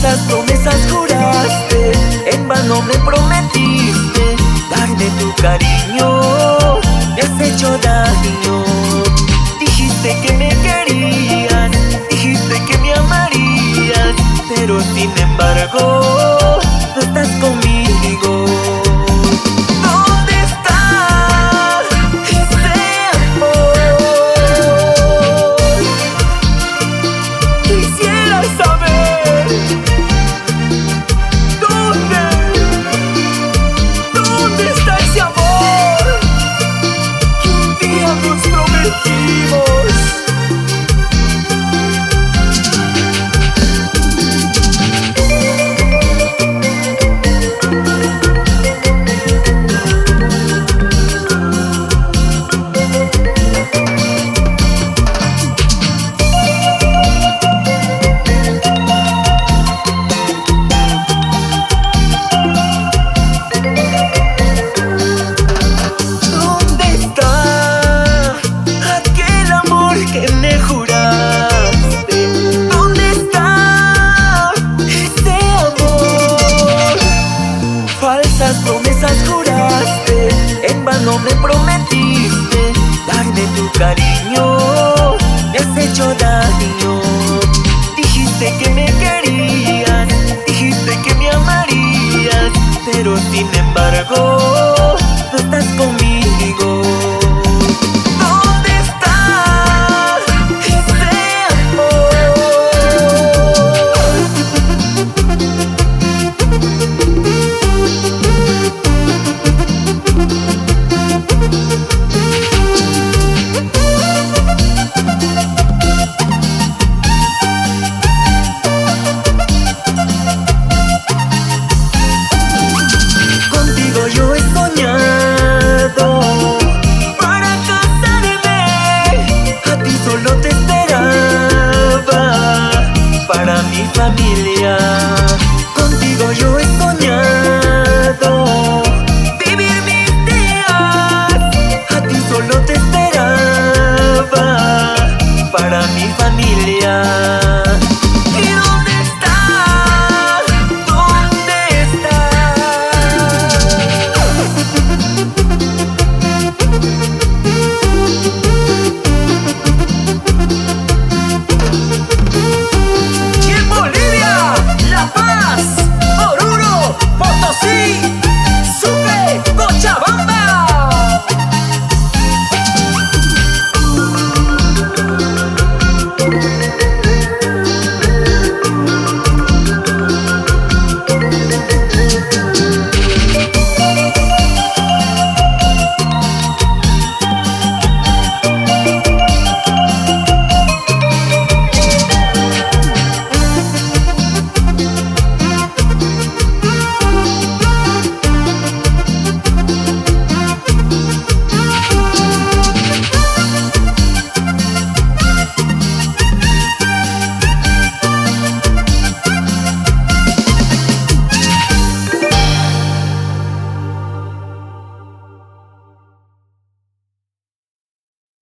Falsas promesas juraste, en vano me prometiste darme tu cariño, me has hecho daño. Dijiste que me querías, dijiste que me amarías, pero sin embargo no estás conmigo. ¿Dónde está ese amor? Quisiera saber ¿dónde está ese amor que un día nos prometimos? Que me juraste, ¿dónde está ese amor? Falsas promesas juraste, en vano me prometiste darme tu cariño, me has hecho daño. Dijiste que me querías, dijiste que me amarías, pero sin embargo no estás conmigo. Yo he soñado para casarme, a ti solo te esperaba para mi familia. Contigo yo he soñado